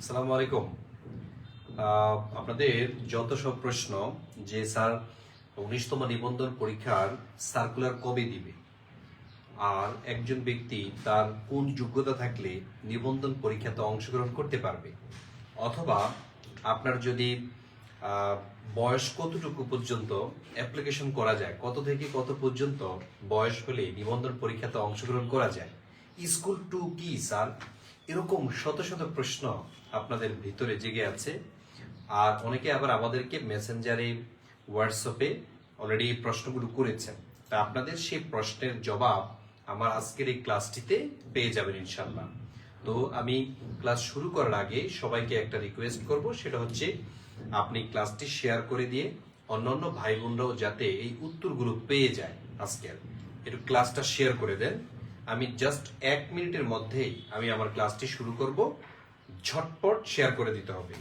আসসালামু আলাইকুম। আপনাদের যত সব প্রশ্ন যে স্যার 19তম নিবন্ধন পরীক্ষার সার্কুলার কবে দিবে, আর একজন ব্যক্তি তার কোন যোগ্যতা থাকলে নিবন্ধন পরীক্ষাতে অংশগ্রহণ করতে পারবে, অথবা আপনার যদি বয়স কতটুকু পর্যন্ত অ্যাপ্লিকেশন করা যায়, কত থেকে কত পর্যন্ত বয়স হলে নিবন্ধন পরীক্ষাতে অংশগ্রহণ করা যায়, স্কুল টু কি স্যার, এরকম শত শত প্রশ্ন আপনাদের ভিতরে জেগে আছে। আর অনেকে আবার আমাদেরকে মেসেঞ্জারে, হোয়াটসঅ্যাপে অলরেডি এই প্রশ্নগুলো করেছেন। তা আপনাদের সেই প্রশ্নের জবাব আমার আজকের এই ক্লাসটিতে পেয়ে যাবেন ইনশাল্লাহ। তো আমি ক্লাস শুরু করার আগে সবাইকে একটা রিকোয়েস্ট করব, সেটা হচ্ছে আপনি ক্লাসটি শেয়ার করে দিয়ে অন্যান্য ভাই বোনরাও যাতে এই উত্তরগুলো পেয়ে যায় আজকের, একটু ক্লাসটা শেয়ার করে দেন। আমি জাস্ট 1 মিনিটের মধ্যেই আমি আমার ক্লাসটি শুরু করব, ঝটপট শেয়ার করে দিতে হবে।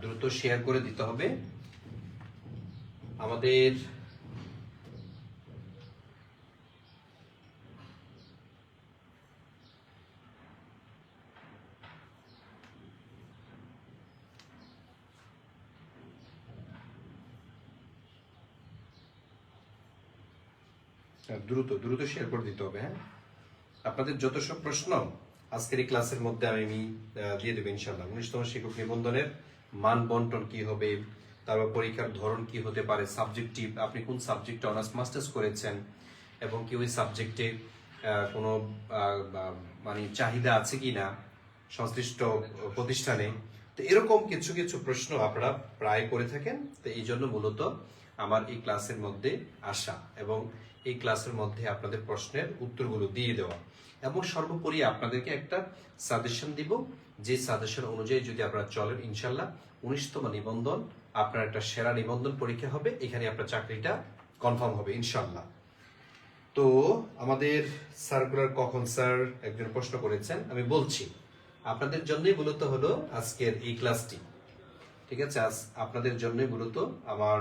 দ্রুত শেয়ার করে দিতে হবে আমাদের। দ্রুত দ্রুত শেয়ার করে দিতে হবে। হ্যাঁ, আপনাদের যত সব প্রশ্ন আজকের এই ক্লাসের মধ্যে আমি দিয়ে দেবো ইনশাল্লাহ। 19তম শিক্ষক নিবন্ধনের মান বন্টন কি হবে, তারপর পরীক্ষার ধরন কি হতে পারে, সাবজেক্টিভ, আপনি কোন সাবজেক্টে অনার্স মাস্টার্স করেছেন এবং কি ওই সাবজেক্টে কোনো মানে চাহিদা আছে কি না সংশ্লিষ্ট প্রতিষ্ঠানে। তো এরকম কিছু কিছু প্রশ্ন আপনারা প্রায় করে থাকেন। তো এই জন্য মূলত আমার এই ক্লাসের মধ্যে আসা এবং এই ক্লাসের মধ্যে আপনাদের প্রশ্নের উত্তরগুলো দিয়ে দেওয়া, এবং সর্বোপরি আপনাদেরকে একটা সাজেশন দিব, যে সাজেশন অনুযায়ী যদি আপনারা চলেন ইনশাল্লাহ 19তম নিবন্ধন আপনার একটা সেরা নিবন্ধন পরীক্ষা হবে, এখানে আপনার চাকরিটা কনফার্ম হবে ইনশাল্লাহ। তো আমাদের সার্কুলার কখন স্যার, একজন প্রশ্ন করেছেন, আমি বলছি আপনাদের জন্যই মূলত হলো আজকের এই ক্লাসটি। ঠিক আছে, আজ আপনাদের জন্যই মূলত আমার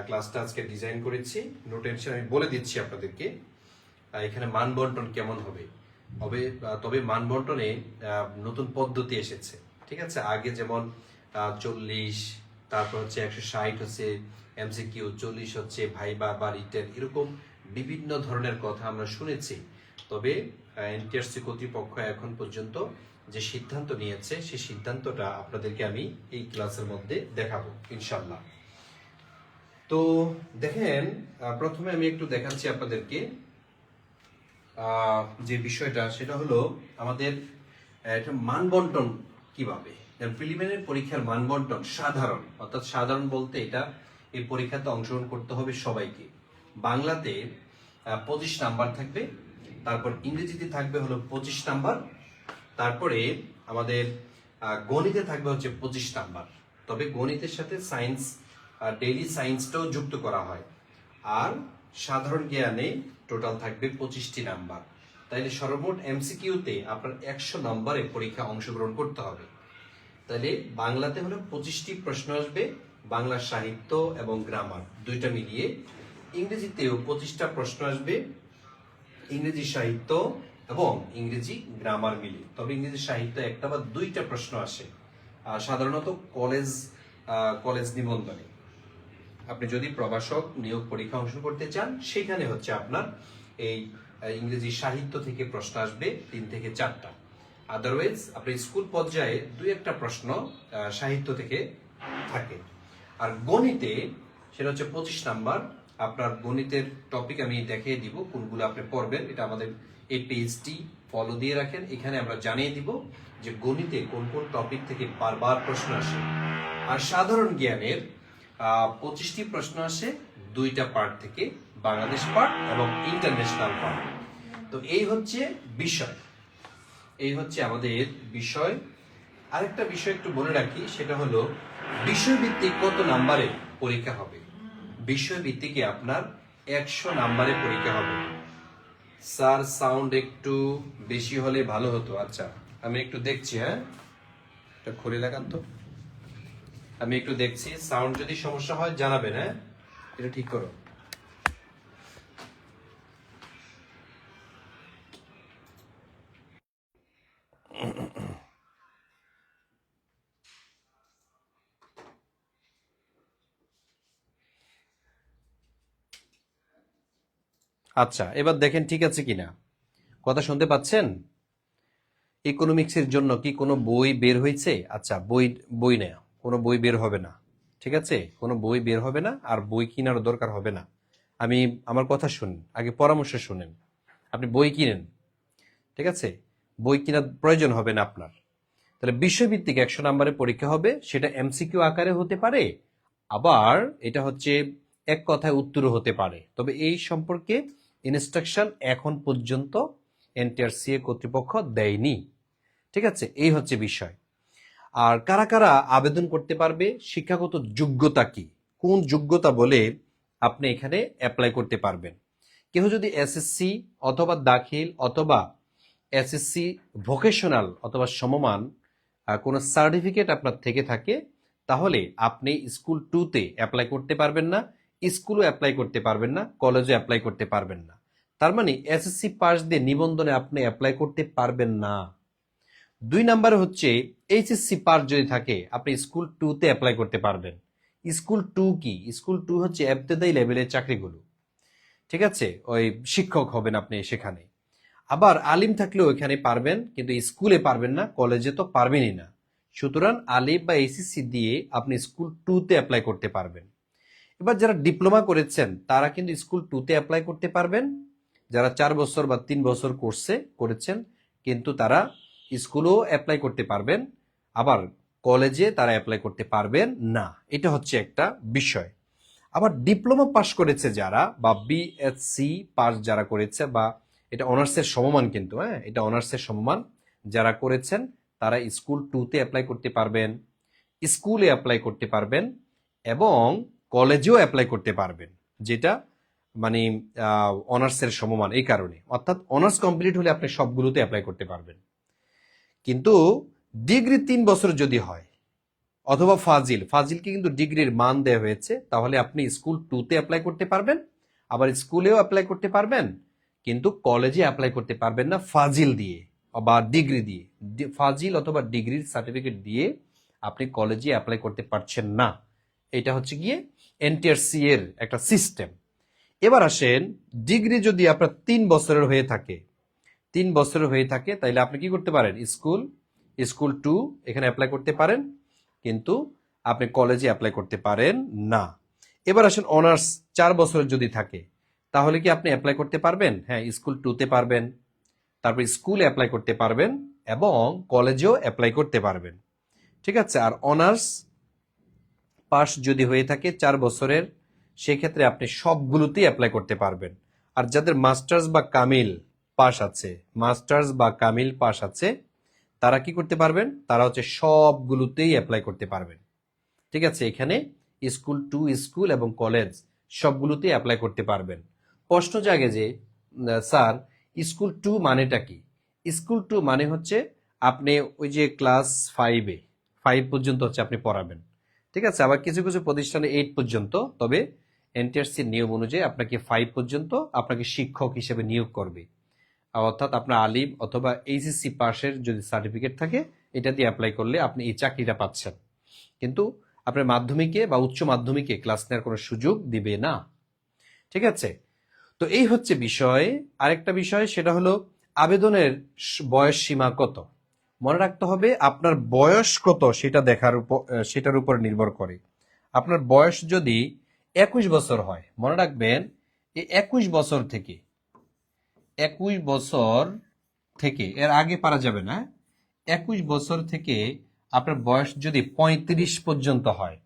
ক্লাসটা আজকে ডিজাইন করেছি। নো টেনশন, আমি বলে দিচ্ছি আপনাদেরকে এখানে মান বন্টন কেমন হবে। তবে মান বন্টনে নতুন পদ্ধতি এসেছে। ঠিক আছে, আগে যেমন 40, তারপর হচ্ছে 160 হচ্ছে এমসিকিউ, 40 হচ্ছে ভাইবা বা রিটেন, এরকম বিভিন্ন ধরনের কথা আমরা শুনেছি। তবে এনটিআরসি কর্তৃপক্ষ এখন পর্যন্ত যে সিদ্ধান্ত নিয়েছে, সেই সিদ্ধান্তটা আপনাদেরকে আমি এই ক্লাসের মধ্যে দেখাবো ইনশাল্লাহ। তো দেখেন, প্রথমে আমি একটু দেখাচ্ছি আপনাদেরকে যে বিষয়টা, সেটা হলো আমাদের একটা মান বন্টন কিভাবে। প্রিলিমিনারি পরীক্ষার মান বন্টন সাধারণ, অর্থাৎ সাধারণ বলতে এটা এই পরীক্ষাতে অংশগ্রহণ করতে হবে সবাইকে। বাংলাতে 25 নাম্বার থাকবে, তারপর ইংরেজিতে থাকবে হলো 25 নাম্বার, তারপরে আমাদের গণিতে থাকবে হচ্ছে 25 নাম্বার। তবে গণিতের সাথে সায়েন্স, ডেইলি সায়েন্সটাও যুক্ত করা হয়। আর সাধারণ জ্ঞানে টোটাল থাকবে 25টি নাম্বার। তাইলে সর্বমোট এমসিকিউতে আপনার 100 নম্বরে পরীক্ষা অংশগ্রহণ করতে হবে। তাহলে বাংলাতে হলো 25টি প্রশ্ন আসবে, বাংলা সাহিত্য এবং গ্রামার দুইটা মিলিয়ে। ইংরেজিতেও 25টা প্রশ্ন আসবে, ইংরেজি সাহিত্য এবং ইংরেজি গ্রামার মিলে। তবে ইংরেজি সাহিত্য একটা বা দুইটা প্রশ্ন আসে সাধারণত কলেজ নিবন্ধনে। আপনি যদি প্রভাষক নিয়োগ পরীক্ষা অংশগ্রহণ করতে চান, সেখানে হচ্ছে আপনার এই ইংরেজি সাহিত্য থেকে প্রশ্ন আসবে 3 থেকে 4টা। আদারওয়াইজ আপনি স্কুল পর্যায়ে 2-1টা প্রশ্ন সাহিত্য থেকে থাকে। আর গণিতে সেটা হচ্ছে 25 নাম্বার। আপনার গণিতের টপিক আমি দেখিয়ে দিব কোনগুলো আপনি পড়বেন। এটা আমাদের এই পেজটি ফলো দিয়ে রাখেন, এখানে আমরা জানিয়ে দিব যে গণিতে কোন কোন টপিক থেকে বারবার প্রশ্ন আসে। আর সাধারণ জ্ঞানের 25টি প্রশ্ন আসে 2টা পার্ট থেকে, বাংলাদেশ পার্ট এবং ইন্টারন্যাশনাল পার্ট। তো এই হচ্ছে বিষয়, এই হচ্ছে আমাদের বিষয়। আরেকটা বিষয় একটু বলে রাখি, সেটা হলো বিষয়ভিত্তিক কত নাম্বারে পরীক্ষা হবে। বিষয়ভিত্তিকে আপনার 100 নাম্বারে পরীক্ষা হবে। স্যার সাউন্ড একটু বেশি হলে ভালো হতো। আচ্ছা, আমি একটু দেখছি। হ্যাঁ, এটা খুলে দেখান তো, আমি একটু দেখছি। সাউন্ড যদি সমস্যা হয় জানাবেন। হ্যাঁ, এটা ঠিক করো। আচ্ছা, এবার দেখেন ঠিক আছে কিনা, কথা শুনতে পাচ্ছেন? ইকোনমিক্সের জন্য কি কোনো বই বের হয়েছে? আচ্ছা, বই বই না, কোনো বই বের হবে না। ঠিক আছে, কোনো বই বের হবে না, আর বই কেনারও দরকার হবে না। আমি আমার কথা শুনুন, আগে পরামর্শ শুনেন। আপনি বই কিনেন, ঠিক আছে, বই কেনার প্রয়োজন হবে না আপনার। তাহলে বিষয়ভিত্তিক 100 নম্বরের পরীক্ষা হবে, সেটা এমসিকিউ আকারে হতে পারে, আবার এটা হচ্ছে এক কথায় উত্তরও হতে পারে। তবে এই সম্পর্কে ইনস্ট্রাকশন এখন পর্যন্ত এনটিআরসিএ কর্তৃপক্ষ দেয়নি। ঠিক আছে, এই হচ্ছে বিষয়। আর কারা কারা আবেদন করতে পারবে, শিক্ষাগত যোগ্যতা কি, কোন যোগ্যতা বলে আপনি এখানে অ্যাপ্লাই করতে পারবেন। কেউ যদি এসএসসি অথবা দাখিল অথবা এসএসসি ভোকেশনাল অথবা সমমান কোনো সার্টিফিকেট আপনার থেকে থাকে, তাহলে আপনি স্কুল 2-তে অ্যাপ্লাই করতে পারবেন না, স্কুলও অ্যাপ্লাই করতে পারবেন না, কলেজে অ্যাপ্লাই করতে পারবেন না। তার মানে এসএসসি পাস দিয়ে নিবন্ধনে আপনি অ্যাপ্লাই করতে পারবেন না। 2 নম্বরে হচ্ছে এইচএসসি পাস যদি থাকে, আপনি স্কুল 2-তে অ্যাপ্লাই করতে পারবেন। স্কুল 2 কি? স্কুল 2 হচ্ছে এবতেদায়ী লেভেলের চাকরিগুলো। ঠিক আছে, ওই শিক্ষক হবেন আপনি সেখানে। আবার আলিম থাকলেও এখানে পারবেন, কিন্তু স্কুলে পারবেন না, কলেজে তো পারবেনই না। সুতরাং আলিম বা এইচএসসি দিয়ে আপনি স্কুল 2-তে অ্যাপ্লাই করতে পারবেন। এবার যারা ডিপ্লোমা করেছেন তারা কিন্তু স্কুল 2-তে অ্যাপ্লাই করতে পারবেন। যারা 4 বছর বা 3 বছর কোর্সে করেছেন, কিন্তু তারা স্কুলেও অ্যাপ্লাই করতে পারবেন, আবার কলেজে তারা অ্যাপ্লাই করতে পারবেন না। এটা হচ্ছে একটা বিষয়। আবার ডিপ্লোমা পাস করেছে যারা, বা বিএসসি পাস যারা করেছে, বা এটা অনার্সের সমমান, কিন্তু হ্যাঁ, এটা অনার্সের সমমান যারা করেছেন, তারা স্কুল 2-তে অ্যাপ্লাই করতে পারবেন, স্কুলে অ্যাপ্লাই করতে পারবেন, এবং কলেজেও অ্যাপ্লাই করতে পারবেন, যেটা মানে অনার্সের সমমান। এই কারণে, অর্থাৎ অনার্স কমপ্লিট হলে আপনি সবগুলোতে অ্যাপ্লাই করতে পারবেন। কিন্তু ডিগ্রি 3 বছর যদি হয়, অথবা ফাজিলকে কিন্তু ডিগ্রির মান দেওয়া হয়েছে, তাহলে আপনি স্কুল 2-তে অ্যাপ্লাই করতে পারবেন, আবার স্কুলেও অ্যাপ্লাই করতে পারবেন, কিন্তু কলেজে অ্যাপ্লাই করতে পারবেন না ফাজিল দিয়ে বা ডিগ্রি দিয়ে। ফাজিল অথবা ডিগ্রির সার্টিফিকেট দিয়ে আপনি কলেজে অ্যাপ্লাই করতে পারছেন না। এটা হচ্ছে গিয়ে এনটিআরসি এর একটা সিস্টেম। এবার আসেন, ডিগ্রি যদি আপনার 3 বছরের হয়ে থাকে, 3 বছরের হয়ে থাকে, তাহলে আপনি কি করতে পারেন, স্কুল 2 এখানে অ্যাপ্লাই করতে পারেন, কিন্তু আপনি কলেজে অ্যাপ্লাই করতে পারেন না। এবার আসেন, অনার্স 4 বছরের যদি থাকে, তাহলে কি আপনি অ্যাপ্লাই করতে পারবেন? হ্যাঁ, স্কুল 2-তে পারবেন, তারপর স্কুলে অ্যাপ্লাই করতে পারবেন, এবং কলেজেও অ্যাপ্লাই করতে পারবেন। ঠিক আছে, আর অনার্স পাস যদি হয়ে থাকে 4 বছরের, সেক্ষেত্রে আপনি সবগুলোতেই অ্যাপ্লাই করতে পারবেন। আর যাদের মাস্টার্স বা কামিল পাস আছে, মাস্টার্স বা কামিল পাস আছে, তারা কি করতে পারবেন? তারা হচ্ছে সবগুলোতেই অ্যাপ্লাই করতে পারবেন। ঠিক আছে, এখানে স্কুল 2, স্কুল এবং কলেজ সবগুলোতেই অ্যাপ্লাই করতে পারবেন। প্রশ্ন জাগে যে স্যার, স্কুল 2 মানেটা কি? স্কুল 2 মানে হচ্ছে আপনি ওই যে ক্লাস 5 পর্যন্ত হচ্ছে আপনি পড়াবেন। ঠিক আছে, আবার কিছু কিছু প্রতিষ্ঠানে 8 পর্যন্ত, তবে এনটিআরসির নিয়ম অনুযায়ী আপনাকে 5 পর্যন্ত আপনাকে শিক্ষক হিসেবে নিয়োগ করবে। অর্থাৎ আপনার আলিম অথবা এইচএসসি পাশের যদি সার্টিফিকেট থাকে, এটা দিয়ে অ্যাপ্লাই করলে আপনি এই চাকরিটা পাচ্ছেন। কিন্তু আপনার মাধ্যমিকে বা উচ্চ মাধ্যমিকে ক্লাস নেওয়ার কোনো সুযোগ দিবে না। ঠিক আছে, তো এই হচ্ছে বিষয়। আরেকটা বিষয়, সেটা হলো আবেদনের বয়স সীমা কত। মনে রাখতে হবে, আপনার বয়স কত সেটার উপর নির্ভর করে। আপনার বয়স যদি 21 বছর হয়, মনে রাখবেন, এই 21 বছর থেকে এর আগে পারা যাবে না। 21 বছর থেকে আপনার বয়স যদি 35 পর্যন্ত হয়,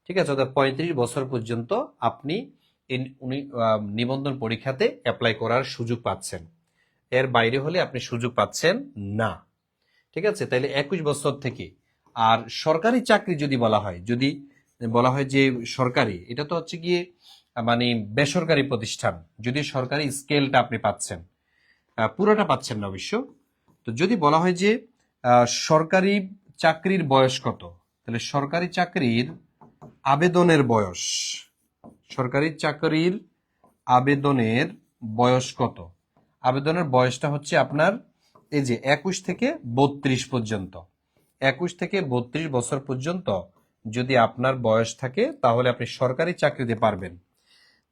ঠিক আছে, অর্থাৎ 35 বছর পর্যন্ত আপনি নিবন্ধন পরীক্ষাতে অ্যাপ্লাই করার সুযোগ পাচ্ছেন। এর বাইরে হলে আপনি সুযোগ পাচ্ছেন না। ঠিক আছে, তাহলে 21 বছর থেকে। আর সরকারি চাকরি যদি বলা হয়, যে সরকারি, এটা তো হচ্ছে গিয়ে মানে বেসরকারি প্রতিষ্ঠান, যদি সরকারি স্কেলটা আপনি পাচ্ছেন, পুরোটা পাচ্ছেন না অবশ্য। তো যদি বলা হয় যে সরকারি চাকরির বয়স কত, তাহলে সরকারি চাকরির আবেদনের বয়স, সরকারি চাকরির আবেদনের বয়স কত? আবেদনের বয়সটা হচ্ছে আপনার এই যে 21 থেকে 32 পর্যন্ত। 21 থেকে 32 বছর পর্যন্ত যদি আপনার বয়স থাকে, তাহলে আপনি সরকারি চাকরিতে পারবেন।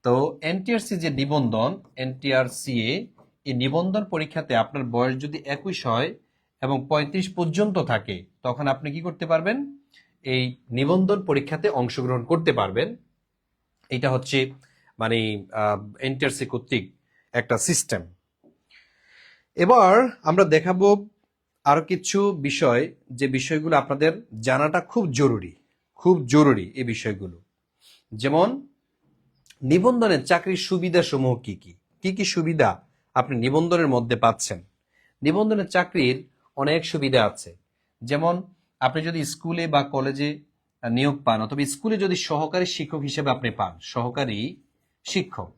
তো এনটিআরসি যে নিবন্ধন, এনটিআরসিএ, এই নিবন্ধন পরীক্ষাতে আপনার বয়স যদি 21 হয় এবং 35 পর্যন্ত থাকে, তখন আপনি কি করতে পারবেন? এই নিবন্ধন পরীক্ষাতে অংশগ্রহণ করতে পারবেন। এটা হচ্ছে মানে এনটিআরসি কর্তৃক একটা সিস্টেম। এবার আমরা দেখাবো আরো কিছু বিষয়, যে বিষয়গুলো আপনাদের জানাটা খুব জরুরি, খুব জরুরি এই বিষয়গুলো। যেমন নিবন্ধনের চাকরির সুবিধা সমূহ কি কি, কি কি সুবিধা আপনি নিবন্ধনের মধ্যে পাচ্ছেন। নিবন্ধনের চাকরির অনেক সুবিধা আছে। যেমন আপনি যদি স্কুলে বা কলেজে নিয়োগ পান, অথবা স্কুলে যদি সহকারী শিক্ষক হিসেবে আপনি পান, সহকারী শিক্ষক,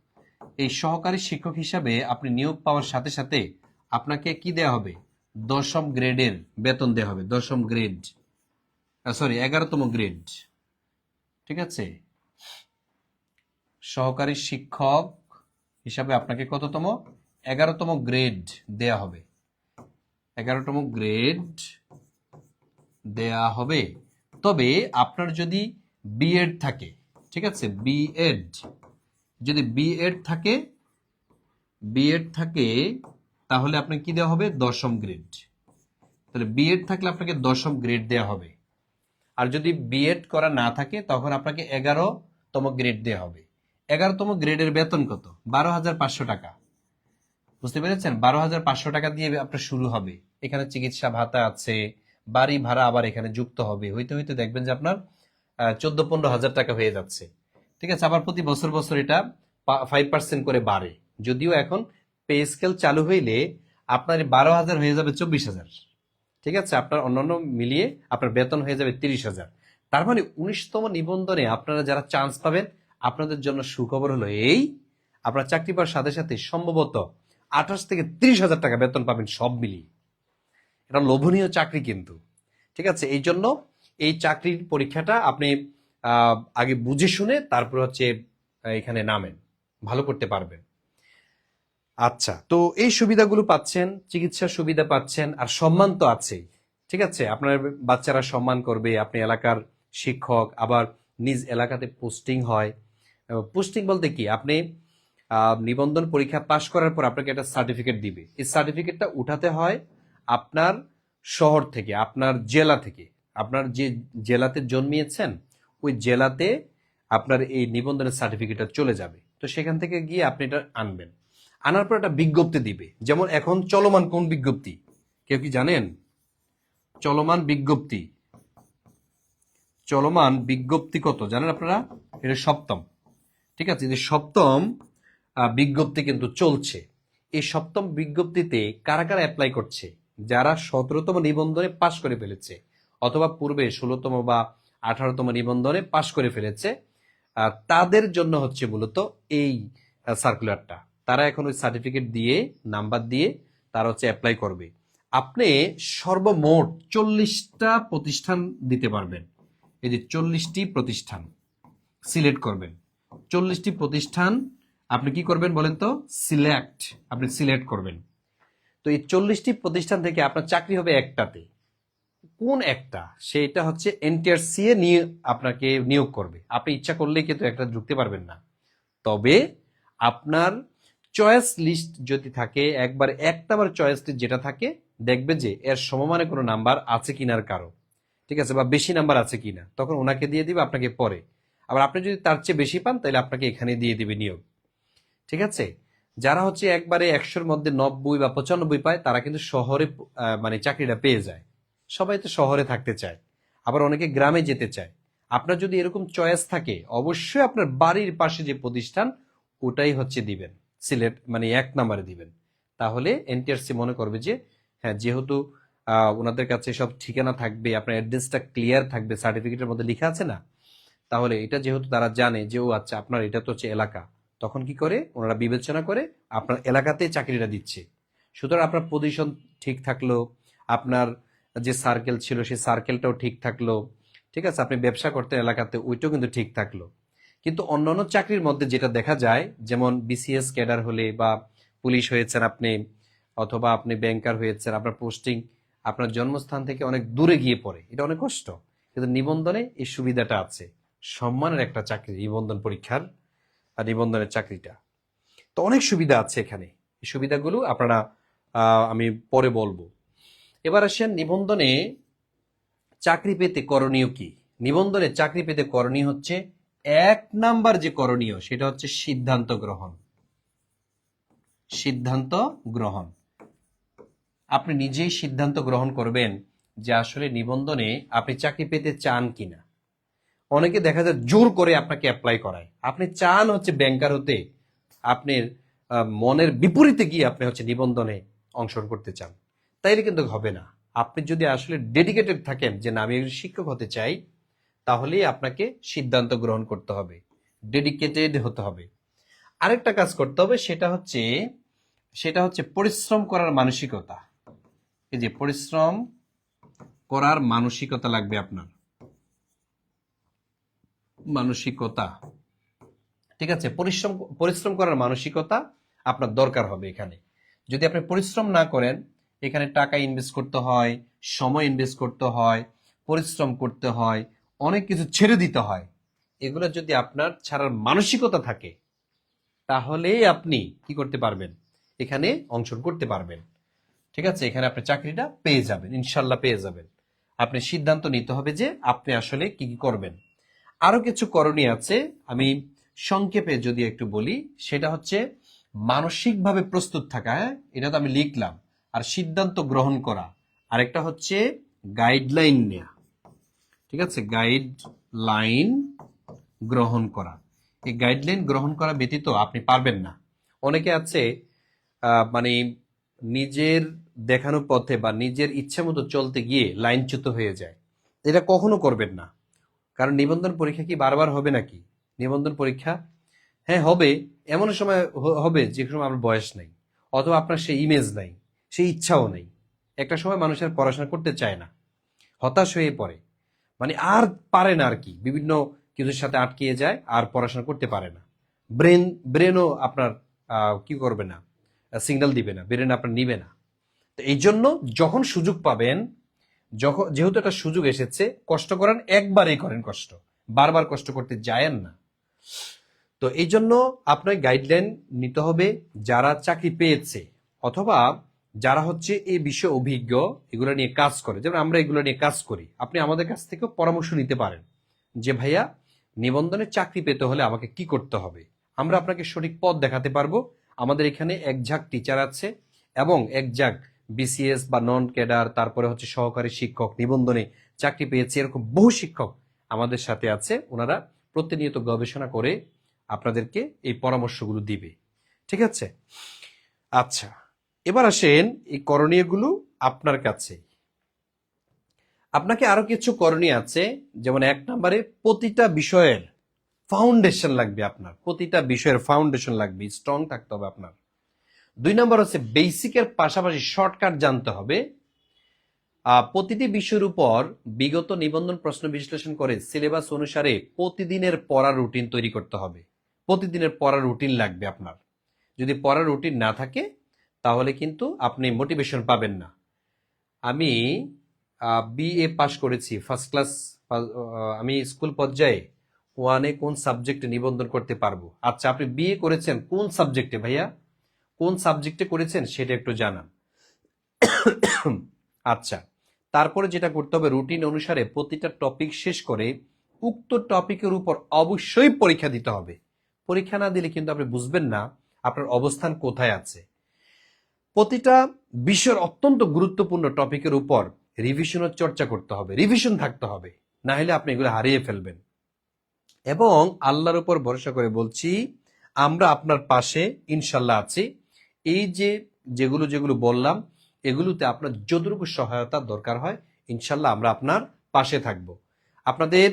এই সহকারী শিক্ষক হিসাবে আপনি নিয়োগ পাওয়ার সাথে সাথে আপনাকে কি দেয়া হবে? 10ম গ্রেডের বেতন দেওয়া হবে। 10ম গ্রেড, সরি 11তম গ্রেড, ঠিক আছে? সহকারী শিক্ষক হিসাবে আপনাকে কততম? 11তম গ্রেড দেয়া হবে। 11তম গ্রেড দেয়া হবে। তবে আপনার যদি বিএড থাকে, ঠিক আছে, বিএড যদি বিএড থাকে তাহলে আপনাকে কি দেওয়া হবে? 10ম গ্রেড। তাহলে বিএড থাকলে আপনাকে 10ম গ্রেড দেওয়া হবে। আর যদি বিএড করা না থাকে তখন আপনাকে 11তম গ্রেড দেওয়া হবে। 11তম গ্রেডের বেতন কত? 12,500 টাকা। বুঝতে পেরেছেন? 12,500 টাকা দিয়ে আপনার শুরু হবে। এখানে চিকিৎসা ভাতা আছে, বাড়ি ভাড়া আবার এখানে যুক্ত হবে। হইতে হইতে দেখবেন যে আপনার 14-15 হাজার টাকা হয়ে যাচ্ছে। ঠিক আছে? আবার প্রতি বছর বছর এটা 5% করে বাড়ে। যদিও এখন পে স্কেল চালু হইলে আপনার 12,000 হয়ে যাবে 24,000। ঠিক আছে? আপনার অন্যান্য মিলিয়ে আপনার বেতন হয়ে যাবে 30,000। তার মানে 19তম নিবন্ধনে আপনারা যারা চান্স পাবেন, আপনাদের জন্য সুখবর হলো এই, আপনার চাকরি পাওয়ার সাথে সাথে সম্ভবত 28 থেকে 30,000 টাকা বেতন পাবেন সব মিলিয়ে। এটা লোভনীয় চাকরি কিন্তু। ঠিক আছে? এই জন্য এই চাকরির পরীক্ষাটা আপনি আগে বুঝে শুনে তারপর হচ্ছে এখানে নামেন, ভালো করতে পারবেন। আচ্ছা, তো এই সুবিধাগুলো পাচ্ছেন, চিকিৎসার সুবিধা পাচ্ছেন, আর সম্মান তো আছেই। ঠিক আছে? আপনার বাচ্চারা সম্মান করবে, আপনি এলাকার শিক্ষক, আবার নিজ এলাকাতে পোস্টিং হয়। পোস্টিং বলতে কি, আপনি নিবন্ধন পরীক্ষা পাশ করার পর আপনাকে একটা সার্টিফিকেট দিবে। এই সার্টিফিকেটটা উঠাতে হয় আপনার শহর থেকে, আপনার জেলা থেকে। আপনার যে জেলাতে জন্মিয়েছেন ওই জেলাতে আপনার এই নিবন্ধনের সার্টিফিকেটটা চলে যাবে। তো সেখান থেকে গিয়ে আপনি এটা আনবেন। আনার পর একটা বিজ্ঞপ্তি দিবে। যেমন এখন চলমান কোন বিজ্ঞপ্তি কেউ কি জানেন? চলমান বিজ্ঞপ্তি, চলমান বিজ্ঞপ্তি কত জানেন আপনারা? এটা 7ম। ঠিক আছে? যে 7ম বিজ্ঞপ্তি কিন্তু চলছে। এই 7ম বিজ্ঞপ্তিতে কারা কারা অ্যাপ্লাই করছে? যারা 17তম নিবন্ধনে পাশ করে ফেলেছে, অথবা পূর্বে 16তম বা 18তম নিবন্ধনে পাশ করে ফেলেছে, তাদের জন্য হচ্ছে মূলত এই সার্কুলারটা। তারা এখন ওই সার্টিফিকেট দিয়ে, নাম্বার দিয়ে তারা হচ্ছে অ্যাপ্লাই করবে। আপনি সর্বমোট 40টা প্রতিষ্ঠান দিতে পারবেন। এই যে 40টি প্রতিষ্ঠান সিলেক্ট করবেন। 40টি প্রতিষ্ঠান আপনি কি করবেন বলেন তো? আপনি সিলেক্ট করবেন। তো এই 40টি প্রতিষ্ঠান থেকে আপনার চাকরি হবে একটাতে। কোন একটা? সেটা হচ্ছে এনটিআরসিএ নিয়ে আপনাকে নিয়োগ করবে। আপনি ইচ্ছা করলেই কিন্তু একটা ঢুকতে পারবেন না। তবে আপনার চয়েস লিস্ট যদি থাকে, একবার এক নাম্বার চয়েস লিস্ট যেটা থাকে, দেখবে যে এর সমমানে কোনো নাম্বার আছে কিনার কারো, ঠিক আছে, বা বেশি নাম্বার আছে কিনা, তখন ওনাকে দিয়ে দিবে, আপনাকে পরে। আবার আপনি যদি তার চেয়ে বেশি পান তাহলে আপনাকে এখানে দিয়ে দিবে নিয়োগ। ঠিক আছে? যারা হচ্ছে একবারে 100-র মধ্যে 90 বা 95 পায় তারা কিন্তু শহরে মানে চাকরিটা পেয়ে যায়। সবাই তো শহরে থাকতে চায়, আবার অনেকে গ্রামে যেতে চায়। আপনার যদি এরকম চয়েস থাকে, অবশ্যই আপনার বাড়ির পাশে যে প্রতিষ্ঠান ওটাই হচ্ছে দিবেন, সিলেক্ট মানে 1 নম্বরে দিবেন। তাহলে এনটিআরসি মনে করবে যে হ্যাঁ, যেহেতু ওনাদের কাছে সব ঠিকানা থাকবে, আপনার অ্যাড্রেসটা ক্লিয়ার থাকবে, সার্টিফিকেটের মধ্যে লেখা আছে না, তাহলে এটা যেহেতু তারা জানে যে ও আচ্ছা আপনার এটা তো হচ্ছে এলাকা, তখন কি করে ওনারা বিবেচনা করে আপনার এলাকাতেই চাকরিটা দিচ্ছে। সুতরাং আপনার পজিশন ঠিক থাকলো, আপনার যে সার্কেল ছিল সেই সার্কেলটাও ঠিক থাকলো, ঠিক আছে, আপনি ব্যবসা করতেন এলাকাতে ওইটাও কিন্তু ঠিক থাকলো। কিন্তু অন্যান্য চাকরির মধ্যে যেটা দেখা যায়, যেমন বিসিএস ক্যাডার হলে বা পুলিশ হয়েছেন আপনি, অথবা আপনি ব্যাংকার হয়েছেন, আপনার পোস্টিং আপনার জন্মস্থান থেকে অনেক দূরে গিয়ে পড়ে, এটা অনেক কষ্ট। কিন্তু নিবন্ধনে এই সুবিধাটা আছে, সম্মানের একটা চাকরি নিবন্ধন পরীক্ষার নিবন্ধনের চাকরিটা। তো অনেক সুবিধা আছে এখানে, এই সুবিধাগুলো আপনারা আমি পরে বলবো। এবার আসেন নিবন্ধনে চাকরি পেতে করণীয় কি। নিবন্ধনে চাকরি পেতে করণীয় হচ্ছে, 1 নাম্বার যে করণীয় সেটা হচ্ছে সিদ্ধান্ত গ্রহণ। সিদ্ধান্ত গ্রহণ, আপনি নিজেই সিদ্ধান্ত গ্রহণ করবেন যে আসলে নিবন্ধনে আপনি চাকরি পেতে চান কিনা। অনেকে দেখা যায় জোর করে আপনাকে অ্যাপ্লাই করায়, আপনি চান হচ্ছে ব্যাংকার হতে, আপনার মনের বিপরীতে গিয়ে আপনি হচ্ছে নিবন্ধনে অংশগ্রহণ করতে চান, তাইলে কিন্তু হবে না। আপনি যদি আসলে ডেডিকেটেড থাকেন যে না আমি একজন শিক্ষক হতে চাই, তাহলেই আপনাকে সিদ্ধান্ত গ্রহণ করতে হবে, ডেডিকেটেড হতে হবে। আরেকটা কাজ করতে হবে, সেটা হচ্ছে পরিশ্রম করার মানসিকতা। এই যে পরিশ্রম করার মানসিকতা লাগবে আপনার, মানসিকতা, ঠিক আছে। পরিশ্রম করার মানসিকতা আপনার দরকার হবে এখানে। যদি আপনি পরিশ্রম না করেন, এখানে টাকা ইনভেস্ট করতে হয়, সময় ইনভেস্ট করতে হয়, পরিশ্রম করতে হয়, অনেক কিছু ছেড়ে দিতে হয়। এগুলো যদি আপনার ছাড়ার মানসিকতা থাকে, তাহলেই আপনি কি করতে পারবেন, এখানে অংশগ্রহণ করতে পারবেন। ঠিক আছে, এখানে আপনি চাকরিটা পেয়ে যাবেন, ইনশাল্লাহ পেয়ে যাবেন। আপনি সিদ্ধান্ত নিতে হবে যে আপনি আসলে কি কি করবেন। আরো কিছু করণীয় আছে, আমি সংক্ষেপে যদি একটু বলি, সেটা হচ্ছে মানসিকভাবে প্রস্তুত থাকা। হ্যাঁ, এটা তো আমি লিখলাম। আর সিদ্ধান্ত গ্রহণ করা, আরেকটা হচ্ছে গাইডলাইন নেওয়া। ঠিক আছে, গাইডলাইন গ্রহণ করা। এই গাইডলাইন গ্রহণ করা ব্যতীত আপনি পারবেন না। অনেকে আছে মানে নিজের দেখানো পথে বা নিজের ইচ্ছা মতো চলতে গিয়ে লাইনচ্যুত হয়ে যায়। এটা কখনো করবেন না। কারণ নিবন্ধন পরীক্ষা কি বারবার হবে নাকি? নিবন্ধন পরীক্ষা হ্যাঁ হবে, এমন সময় হবে যে সময় আপনার বয়স নাই, অথবা আপনার সেই ইমেজ নাই, সেই ইচ্ছাও নেই। একটা সময় মানুষের পড়াশোনা করতে চায় না, হতাশ হয়ে পড়ে, মানে আর পারে না আর কি, বিভিন্ন কিছুর সাথে আটকিয়ে যায়, আর পড়াশোনা করতে পারে না। ব্রেনও আপনার কি করবে না, সিগন্যাল দিবে না, ব্রেন আপনার নিবে না। তো এই জন্য যখন সুযোগ পাবেন, যেহেতু একটা সুযোগ এসেছে, কষ্ট করেন, একবারেই করেন কষ্ট, বারবার কষ্ট করতে যায়েন না। তো এই জন্য আপনার গাইডলাইন নিতে হবে যারা চাকরি পেয়েছে, অথবা যারা হচ্ছে এই বিষয়ে অভিজ্ঞ, এগুলো নিয়ে কাজ করে, যেমন আমরা এগুলো নিয়ে কাজ করি। আপনি আমাদের কাছ থেকে পরামর্শ নিতে পারেন যে ভাইয়া নিবন্ধনে চাকরি পেতে হলে আমাকে কি করতে হবে। আমরা আপনাকে সঠিক পথ দেখাতে পারবো। আমাদের এখানে এক ঝাঁক টিচার আছে, এবং এক ঝাঁক বিসিএস বা নন ক্যাডার, তারপরে হচ্ছে সহকারী শিক্ষক, নিবন্ধনে চাকরি পেয়েছে, এরকম বহু শিক্ষক আমাদের সাথে আছে। ওনারা প্রতিনিয়ত গবেষণা করে আপনাদেরকে এই পরামর্শগুলো দিবে। ঠিক আছে, আচ্ছা, এবার আসেন এই করণীয়গুলো আপনার কাছে। আপনাকে আরো কিছু করণীয় আছে, যেমন 1 নম্বরে প্রতিটা বিষয়ের ফাউন্ডেশন লাগবে। আপনার প্রতিটা বিষয়ের ফাউন্ডেশন লাগবে, স্ট্রং থাকতে হবে আপনার। 2 নম্বর হচ্ছে বেসিকের পাশাপাশি শর্টকাট জানতে হবে। প্রতিটি বিষয়ের উপর বিগত নিবন্ধন প্রশ্ন বিশ্লেষণ করে সিলেবাস অনুসারে প্রতিদিনের পড়ার রুটিন তৈরি করতে হবে। প্রতিদিনের পড়ার রুটিন লাগবে আপনার। যদি পড়ার রুটিন না থাকে, তাহলে কিন্তু আপনি মোটিভেশন পাবেন না। আমি বিএ পাশ করেছি, ফার্স্ট ক্লাস। আমি স্কুল পর্যায়ে 1-এ কোন সাবজেক্টে নিবন্ধন করতে পারবো। আচ্ছা, আপনি বিএ করেছেন কোন সাবজেক্টে ভাইয়া, কোন সাবজেক্টে করেছেন সেটা একটু জানান। আচ্ছা, তারপরে যেটা করতে হবে, রুটিন অনুসারে প্রতিটা টপিক শেষ করে উক্ত টপিকের উপর অবশ্যই পরীক্ষা দিতে হবে। পরীক্ষা না দিলে কিন্তু আপনি বুঝবেন না আপনার অবস্থান কোথায় আছে। প্রতিটা বিষয়ের অত্যন্ত গুরুত্বপূর্ণ টপিকের উপর রিভিশনের চর্চা করতে হবে, রিভিশন থাকতে হবে, না হলে আপনি এগুলো হারিয়ে ফেলবেন। এবং আল্লাহর উপর ভরসা করে বলছি, আমরা আপনার পাশে ইনশাল্লাহ আছি। এই যে যেগুলো যেগুলো বললাম, এগুলোতে আপনার যতটুকু সহায়তা দরকার হয়, ইনশাল্লাহ আমরা আপনার পাশে থাকব। আপনাদের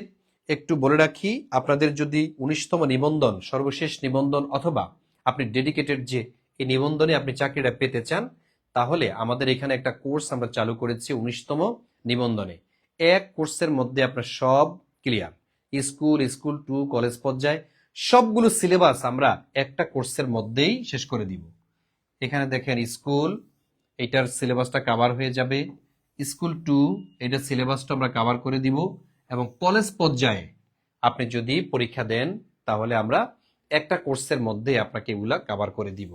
একটু বলে রাখি, আপনাদের যদি 19তম নিবন্ধন, সর্বশেষ নিবন্ধন, অথবা আপনি ডেডিকেটেড যে এই নিবন্ধনে আপনি চাকরিটা পেতে চান, তাহলে আমাদের এখানে একটা কোর্স আমরা চালু করেছি 19তম নিবন্ধনে। এক কোর্সের মধ্যে আপনার সব ক্লিয়ার, স্কুল টু কলেজ পর্যায়ে সবগুলো সিলেবাস আমরা একটা কোর্সের মধ্যেই শেষ করে দিব। এখানে দেখেন, স্কুল, এটার সিলেবাসটা কভার হয়ে যাবে। স্কুল টু, এটার সিলেবাসটা আমরা কভার করে দিব। এবং কলেজ পর্যায়ে আপনি যদি পরীক্ষা দেন, তাহলে আমরা একটা কোর্সের মধ্যে আপনাকে এগুলা কভার করে দিব।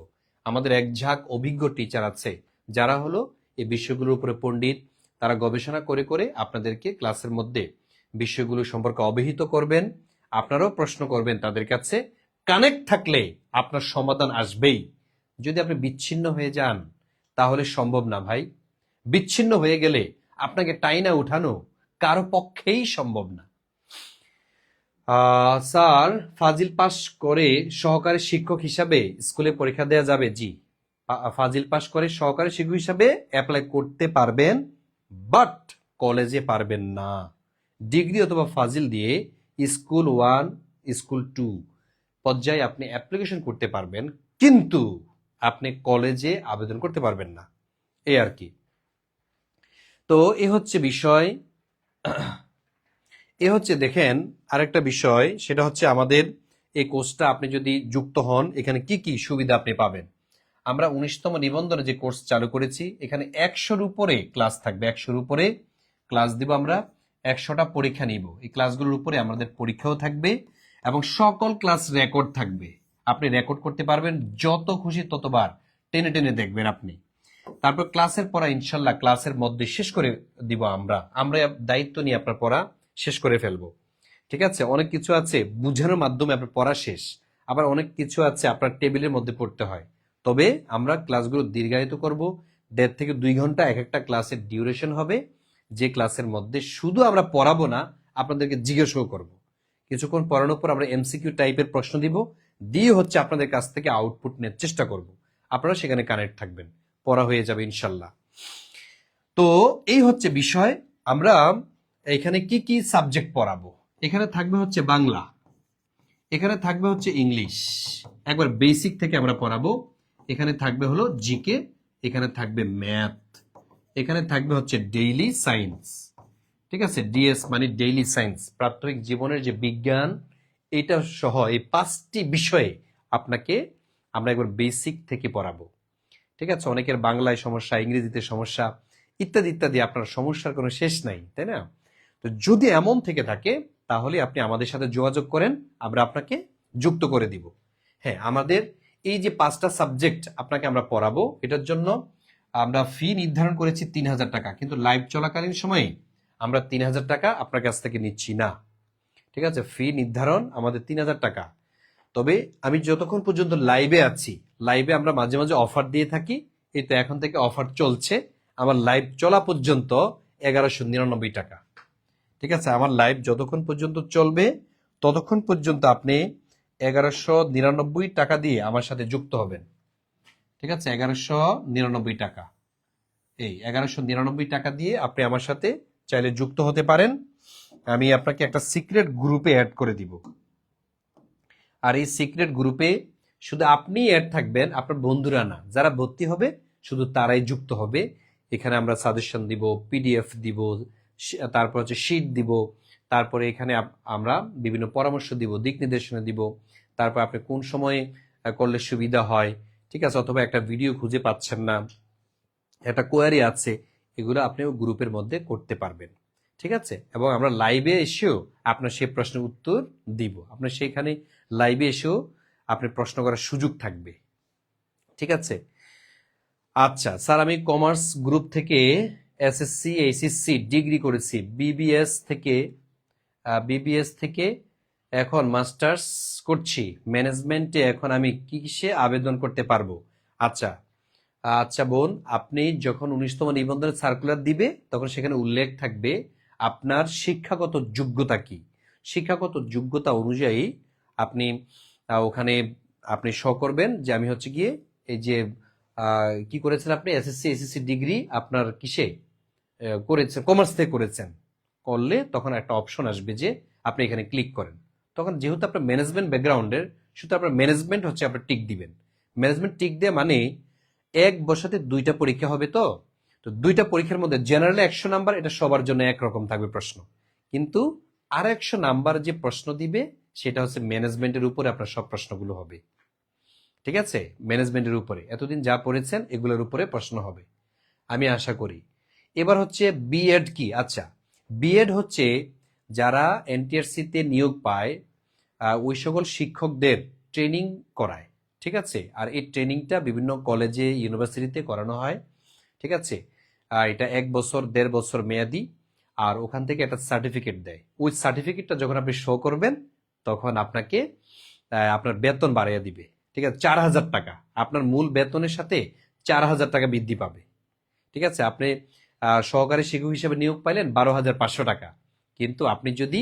আমাদের এক ঝাঁক অভিজ্ঞ টিচার আছে যারা হলো এই বিষয়গুলোর উপরে পণ্ডিত, তারা গবেষণা করে করে আপনাদেরকে ক্লাসের মধ্যে বিষয়গুলো সম্পর্কে অবহিত করবেন। আপনারাও প্রশ্ন করবেন তাদের কাছে, কানেক্ট থাকলে আপনার সমাধান আসবেই। যদি আপনি বিচ্ছিন্ন হয়ে যান তাহলে সম্ভব না ভাই। বিচ্ছিন্ন হয়ে গেলে আপনাকে টাইনা উঠানো কারো পক্ষেই সম্ভব না। স্যার, ফাজিল পাস করে সহকারী শিক্ষক হিসাবে স্কুলে পরীক্ষা দেওয়া যাবে? জি, ফাজিল পাস করে সহকারী শিক্ষক হিসাবে অ্যাপ্লাই করতে পারবেন, বাট কলেজে পারবেন না। ডিগ্রি অথবা ফাজিল দিয়ে স্কুল 1, স্কুল 2 পর্যায়ে আপনি অ্যাপ্লিকেশন করতে পারবেন, কিন্তু আপনি কলেজে আবেদন করতে পারবেন না, এই আর কি। তো এ হচ্ছে বিষয়। এ হচ্ছে দেখেন আরেকটা বিষয়, সেটা হচ্ছে আমাদের এই কোর্সটা আপনি যদি যুক্ত হন, এখানে কি কি সুবিধা আপনি পাবেন। আমরা 19তম নিবন্ধনে যে কোর্স চালু করেছি, এখানে 100-র উপরে ক্লাস থাকবে। 100-র উপরে ক্লাস দিব আমরা, 100টা পরীক্ষা নিব। এই ক্লাসগুলোর উপরে আমাদের পরীক্ষাও থাকবে এবং সকল ক্লাস রেকর্ড থাকবে। আপনি রেকর্ড করতে পারবেন, যত খুশি ততবার টেনে টেনে দেখবেন আপনি। তারপর ক্লাসের পড়া ইনশাল্লাহ ক্লাসের মধ্যে শেষ করে দিব আমরা দায়িত্ব নিয়ে আপনার পড়া শেষ করে ফেলবো। ঠিক আছে, অনেক কিছু আছে বুঝানোর মাধ্যমে আপনার পড়া শেষ, আবার অনেক কিছু আছে আপনার টেবিলের মধ্যে পড়তে হয়। তবে আমরা ক্লাসগুলো দীর্ঘায়িত করব, 1.5 থেকে 2 ঘন্টা এক একটা ক্লাসের ডিউরেশন হবে, যে ক্লাসের মধ্যে শুধু আমরা পড়াবো না, আপনাদেরকে জিজ্ঞাসাও করব। কিছুক্ষণ পড়ানোর পর আমরা এমসিকিউ টাইপের প্রশ্ন দিব, দিয়ে হচ্ছে আপনাদের কাছ থেকে আউটপুট নেওয়ার চেষ্টা করব। আপনারা সেখানে কানেক্ট থাকবেন, পড়া হয়ে যাবে ইনশাল্লাহ। তো এই হচ্ছে বিষয়। আমরা এখানে কি কি সাবজেক্ট পড়াবো, এখানে থাকবে হচ্ছে বাংলা, এখানে থাকবে হচ্ছে ইংলিশ, একবার বেসিক থেকে আমরা পড়াবো। এখানে থাকবে হলো জিকে, এখানে থাকবে ম্যাথ, এখানে থাকবে হচ্ছে ডেইলি সায়েন্স। ঠিক আছে, ডিএস মানে ডেইলি সায়েন্স, প্রাথমিক জীবনের যে বিজ্ঞান, এটা সহ এই 5টি বিষয়ে আপনাকে আমরা একবার বেসিক থেকে পড়াবো। ঠিক আছে, অনেকের বাংলায় সমস্যা, ইংরেজিতে সমস্যা, ইত্যাদি ইত্যাদি, আপনার সমস্যার কোনো শেষ নাই, তাই না? তো যদি এমন থেকে থাকে তাহলে আপনি আমাদের সাথে যোগাযোগ করেন, আমরা আপনাকে যুক্ত করে দিব। হ্যাঁ, আমাদের এই যে 5টা সাবজেক্ট আপনাকে আমরা পড়াবো, এটার জন্য আমরা ফি নির্ধারণ করেছি 3,000 টাকা, কিন্তু লাইভ চলাকালীন সময়ে আমরা 3,000 টাকা আপনার কাছ থেকে নিচ্ছি না। ঠিক আছে, ফি নির্ধারণ আমাদের 3,000 টাকা। তবে আমি যতক্ষণ পর্যন্ত লাইভে আছি, লাইভে আমরা মাঝে মাঝে অফার দিয়ে থাকি। এই তো এখন থেকে অফার চলছে, আমার লাইভ চলা পর্যন্ত 1199 টাকা। ঠিক আছে, আমার লাইভ যতক্ষণ পর্যন্ত চলবে ততক্ষণ পর্যন্ত আপনি 1199 টাকা দিয়ে আমার সাথে যুক্ত হবেন। ঠিক আছে, 1199 টাকা, এই 1199 টাকা দিয়ে আপনি আমার সাথে চাইলে যুক্ত হতে পারেন। আমি আপনাকে একটা সিক্রেট গ্রুপে অ্যাড করে দিব, আর এই সিক্রেট গ্রুপে শুধু আপনি অ্যাড থাকবেন, আপনার বন্ধুরা না। যারা ভর্তি হবে শুধু তারাই যুক্ত হবে। এখানে আমরা সাজেশন দিব, পিডিএফ দিব, তারপর হচ্ছে শিট দিব, তারপরে এখানে আমরা বিভিন্ন পরামর্শ দিব, দিক নির্দেশনা দিব, তারপর আপনি কোন সময়ে করলে সুবিধা হয়, ঠিক আছে, অথবা একটা ভিডিও খুঁজে পাচ্ছেন না, একটা কোয়ারি আছে, এগুলো আপনি গ্রুপের মধ্যে করতে পারবেন। ঠিক আছে, এবং আমরা লাইভে এসেও আপনার সেই প্রশ্নের উত্তর দিব। আপনার সেইখানে লাইভে এসেও আপনি প্রশ্ন করার সুযোগ থাকবে। ঠিক আছে, আচ্ছা স্যার, আমি কমার্স গ্রুপ থেকে এসএসসি এইচএসসি ডিগ্রি করেছি, বিবিএস থেকে এখন মাস্টার্স করছি ম্যানেজমেন্টে, এখন আমি কিসে আবেদন করতে পারবো? আচ্ছা আচ্ছা বোন, আপনি যখন 19তম নিবন্ধনের সার্কুলার দিবে তখন সেখানে উল্লেখ থাকবে আপনার শিক্ষাগত যোগ্যতা কি। শিক্ষাগত যোগ্যতা অনুযায়ী আপনি ওখানে আপনি শো করবেন যে আমি হচ্ছে গিয়ে এই যে কি করেছেন, আপনি এসএসসি এসএসসি ডিগ্রি আপনার কিসে করেছেন, কমার্স থেকে করেছেন। করলে তখন একটা অপশন আসবে যে আপনি এখানে ক্লিক করেন। তখন যেহেতু আপনার ম্যানেজমেন্ট ব্যাকগ্রাউন্ডের, শুধু আপনার ম্যানেজমেন্ট হচ্ছে আপনার টিক দিবেন। ম্যানেজমেন্ট টিক দেওয়া মানে এক বসাতে 2টা পরীক্ষা হবে। তো 2টা পরীক্ষার মধ্যে জেনারেল 100 নাম্বার, এটা সবার জন্য একরকম থাকবে প্রশ্ন, কিন্তু আর 100 নাম্বার যে প্রশ্ন দিবে সেটা হচ্ছে ম্যানেজমেন্টের উপরে আপনার সব প্রশ্নগুলো হবে। ঠিক আছে, ম্যানেজমেন্টের উপরে এতদিন যা পড়েছেন এগুলোর উপরে প্রশ্ন হবে আমি আশা করি। এবার হচ্ছে বিএড কি। আচ্ছা, বিএড হচ্ছে যারা এনটিআরসি তে নিয়োগ পায় ওই সকল শিক্ষকদের ট্রেনিং করায়, ঠিক আছে। আর এই ট্রেনিংটা বিভিন্ন কলেজে ইউনিভার্সিটিতে করানো হয়, ঠিক আছে। আর এটা 1 বছর 1.5 বছর মেয়াদি, আর ওখান থেকে একটা সার্টিফিকেট দেয়। ওই সার্টিফিকেটটা যখন আপনি শো করবেন তখন আপনাকে আপনার বেতন বাড়িয়ে দিবে, ঠিক আছে। 4,000 টাকা আপনার মূল বেতনের সাথে 4,000 টাকা বৃদ্ধি পাবে, ঠিক আছে। আপনি সহকারী শিক্ষক হিসেবে নিয়োগ পাইলেন 12,500 টাকা, কিন্তু আপনি যদি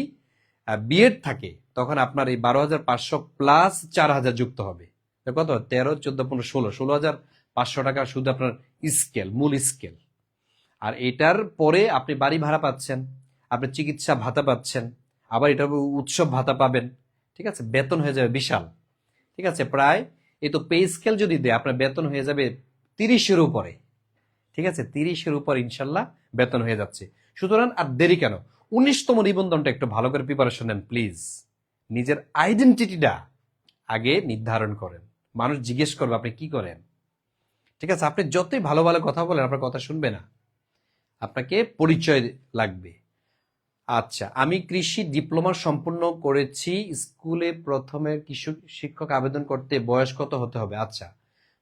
বিএড থাকে তখন আপনার এই 12,500 প্লাস 4,000 যুক্ত হবে, তো কত 13, 14, 15, 16,500 টাকা শুধু আপনার স্কেল, মূল স্কেল। আর এটার পরে আপনি বাড়ি ভাড়া পাচ্ছেন, আপনি চিকিৎসা ভাতা পাচ্ছেন, আবার এটা উৎসব ভাতা পাবেন, ঠিক আছে। বেতন হয়ে যাবে বিশাল, ঠিক আছে। প্রায় এই তো পে স্কেল যদি দেয় আপনার বেতন হয়ে যাবে 30-এর উপরে, ঠিক আছে। 30-এর উপর ইনশাল্লাহ বেতন হয়ে যাচ্ছে। সুতরাং আর দেরি কেন, 19তম নিবন্ধনটা একটু ভালো করে প্রিপারেশন নেন প্লিজ। নিজের আইডেন্টিটিটা আগে নির্ধারণ করেন, মানুষ জিজ্ঞেস করবে আপনি কি করেন, ঠিক আছে। আপনি যতই ভালো ভালো কথা বলেন আপনার কথা শুনবে না, আপনাকে পরিচয় লাগবে। আচ্ছা, আমি কৃষি ডিপ্লোমা সম্পূর্ণ করেছি, স্কুলে প্রথমে কৃষি শিক্ষক আবেদন করতে বয়স কত হতে হবে? আচ্ছা,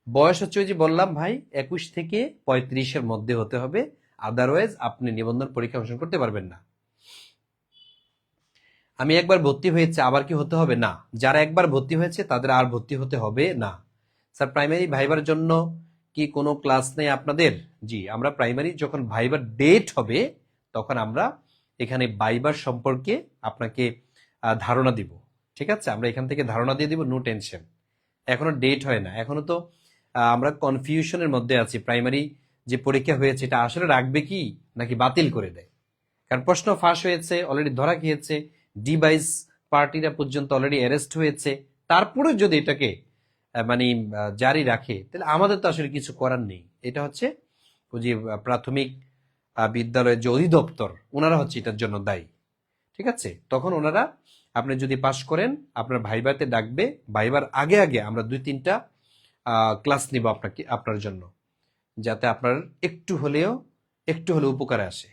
বয়স হচ্ছে ওই যে বললাম ভাই 21 থেকে 35-এর মধ্যে হতে হবে, আদারওয়াইজ আপনি নিবন্ধন পরীক্ষা অংশগ্রহণ করতে পারবেন না। আমি একবার ভর্তি হয়েছে আবার কি হতে হবে? না, যারা একবার ভর্তি হয়েছে তাদের আর ভর্তি হতে হবে না। স্যার, প্রাইমারি ভাইবার জন্য কি কোনো ক্লাস নেই আপনাদের? জি, আমরা প্রাইমারি যখন ভাইবার ডেট হবে তখন আমরা এখানে ভাইবার সম্পর্কে আপনাকে ধারণা দিব, ঠিক আছে। আমরা এখান থেকে ধারণা দিয়ে দিব, নো টেনশন। এখনো ডেট হয় না, এখনো তো আমরা কনফিউশনের মধ্যে আছি। প্রাইমারি যে পরীক্ষা হয়েছে এটা আসলে রাখবে কি নাকি বাতিল করে দেয়, কারণ প্রশ্ন ফাঁস হয়েছে, অলরেডি ধরা গিয়েছে, ডিভাইস পার্টিরা পর্যন্ত অলরেডি অ্যারেস্ট হয়েছে, তারপরে যদি এটাকে মানে জারি রাখে তাহলে আমাদের তো আসলে কিছু করার নেই। এটা হচ্ছে ওই যে প্রাথমিক বিদ্যালয়ের যে অধিদপ্তর ওনারা হচ্ছে এটার জন্য দায়ী, ঠিক আছে। তখন ওনারা আপনি যদি পাশ করেন আপনার ভাইভাতে ডাকবে, ভাইবার আগে আগে আমরা 2-3টা ক্লাস নিব আপনার জন্য, যাতে আপনার একটু হলেও উপকারে আসে।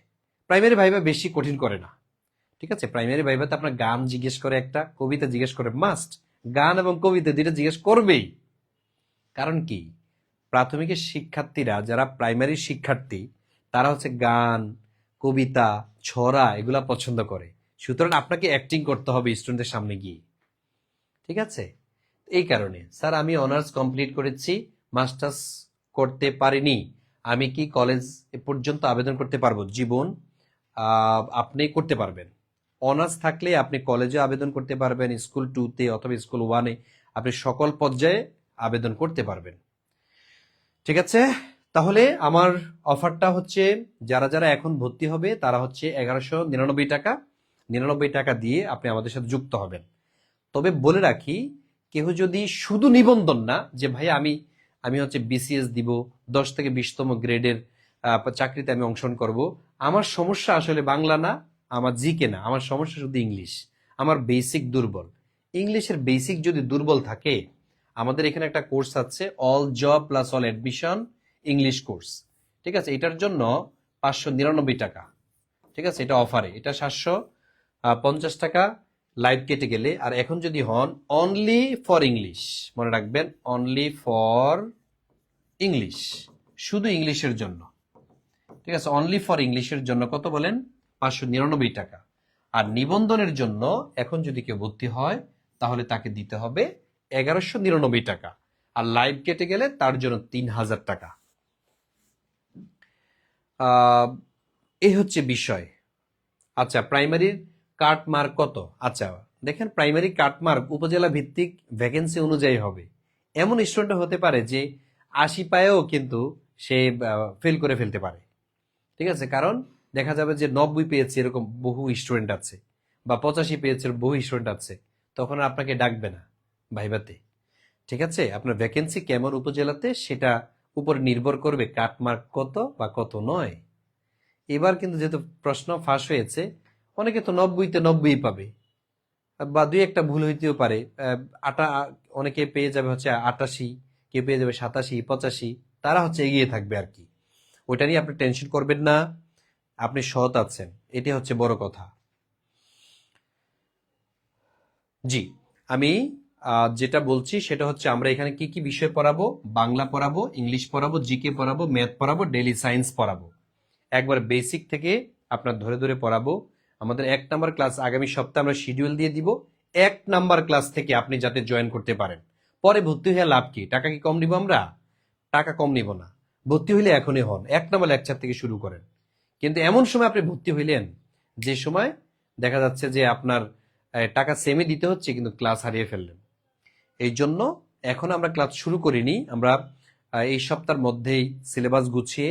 প্রাইমারি ভাইভা বেশি কঠিন করে না, ঠিক আছে। প্রাইমারি ভাইভাতে আপনার গান জিজ্ঞেস করে, একটা কবিতা জিজ্ঞেস করে, মাস্ট গান এবং কবিতা দুইটা জিজ্ঞেস করবেই। কারণ কি, প্রাথমিকের শিক্ষার্থীরা যারা প্রাইমারি শিক্ষার্থী তারা হচ্ছে গান, কবিতা, ছড়া এগুলা পছন্দ করে। সুতরাং আপনাকে অ্যাক্টিং করতে হবে স্টুডেন্টদের সামনে গিয়ে, ঠিক আছে। এই কারণে স্যার আমি অনার্স কমপ্লিট করেছি, মাস্টার্স করতে পারিনি, আমি কি কলেজ পর্যন্ত আবেদন করতে পারবো? জীবন আপনি করতে পারবেন। অনার্স থাকলে আপনি কলেজে আবেদন করতে পারবেন, স্কুল 2-তে অথবা স্কুল 1-এ, আপনি সকল পর্যায়ে আবেদন করতে পারবেন, ঠিক আছে। তাহলে আমার অফারটা হচ্ছে যারা যারা এখন ভর্তি হবে তারা হচ্ছে 1199 টাকা, 99 টাকা দিয়ে আপনি আমাদের সাথে যুক্ত হবেন। তবে বলে রাখি, কেউ যদি শুধু নিবন্ধন না, যে ভাই আমি আমি হচ্ছে বিসিএস দিব, 10 থেকে 20তম গ্রেডের চাকরিতে আমি অংশগ্রহণ করব, আমার সমস্যা আসলে বাংলা না, আমার জিকে না, আমার সমস্যা শুধু ইংলিশ, আমার বেসিক দুর্বল, ইংলিশের বেসিক যদি দুর্বল থাকে আমাদের এখানে একটা কোর্স আছে, all job plus all admission English course, ঠিক আছে। এটার জন্য 599 টাকা, ঠিক আছে, এটা অফারে, এটা 750 টাকা লাইভ কেটে গেলে। আর এখন যদি হন অনলি ফর ইংলিশ, মনে রাখবেন অনলি ফর ইংলিশ, শুধু ইংলিশের জন্য, ঠিক আছে। অনলি ফর ইংলিশের জন্য কত বলেন? 599 টাকা। আর নিবন্ধনের জন্য এখন যদি কেউ ভর্তি হয় তাহলে তাকে দিতে হবে 1199 টাকা, আর লাইভ কেটে গেলে তার জন্য 3000 টাকা। এই হচ্ছে বিষয়। আচ্ছা, প্রাইমারির কাট মার্ক কত? আচ্ছা দেখেন, প্রাইমারি কাট মার্ক উপজেলা ভিত্তিক ভ্যাকেন্সি অনুযায়ী হবে। এমন স্টুডেন্ট হতে পারে যে 80 পায়েও কিন্তু সে ফেল করে ফেলতে পারে, ঠিক আছে। কারণ দেখা যাবে যে 90 পেয়েছে এরকম বহু স্টুডেন্ট আছে, বা 85 পেয়েছে বহু স্টুডেন্ট আছে, তখন আপনাকে ডাকবে না ভাইভাতে, ঠিক আছে। আপনার ভ্যাকেন্সি কেমন উপজেলাতে সেটা উপর নির্ভর করবে কাট মার্ক কত বা কত নয়। এবার কিন্তু যেহেতু প্রশ্ন ফাঁস হয়েছে, অনেকে তো 90-তে 90 পাবে, বা দুই একটা ভুল হইতেও পারে, অনেকে পেয়ে যাবে হচ্ছে 88, কেউ পেয়ে যাবে 87, 85, তারা হচ্ছে এগিয়ে থাকবে আর কি। ওইটা নিয়ে আপনি টেনশন করবেন না, আপনি সৎ আছেন, এটি হচ্ছে বড় কথা। জি, আমি যেটা বলছি সেটা হচ্ছে আমরা এখানে কি কি বিষয় পড়াবো, বাংলা পড়াবো, ইংলিশ পড়াবো, জিকে পড়াবো, ম্যাথ পড়াবো, ডেইলি সায়েন্স পড়াবো। একবার বেসিক থেকে আপনার ধরে ধরে পড়াবো। আমাদের 1 নাম্বার ক্লাস আগামী সপ্তাহে আমরা শিডিউল দিয়ে দিব। 1 নাম্বার ক্লাস থেকে আপনি যাতে জয়েন করতে পারেন। পরে ভর্তি হয়ে লাভ কি? টাকা কি কম নিব আমরা? টাকা কম নিব না। ভর্তি হইলে এখনই হন, 1 নাম্বার লেকচার থেকে শুরু করেন। কিন্তু এমন সময় আপনি ভর্তি হইলেন যে সময় দেখা যাচ্ছে যে আপনার টাকা সেমই দিতে হচ্ছে, কিন্তু ক্লাস হারিয়ে ফেললেন। এই জন্য এখন আমরা ক্লাস শুরু করিনি। আমরা এই সপ্তাহের মধ্যেই সিলেবাস গুছিয়ে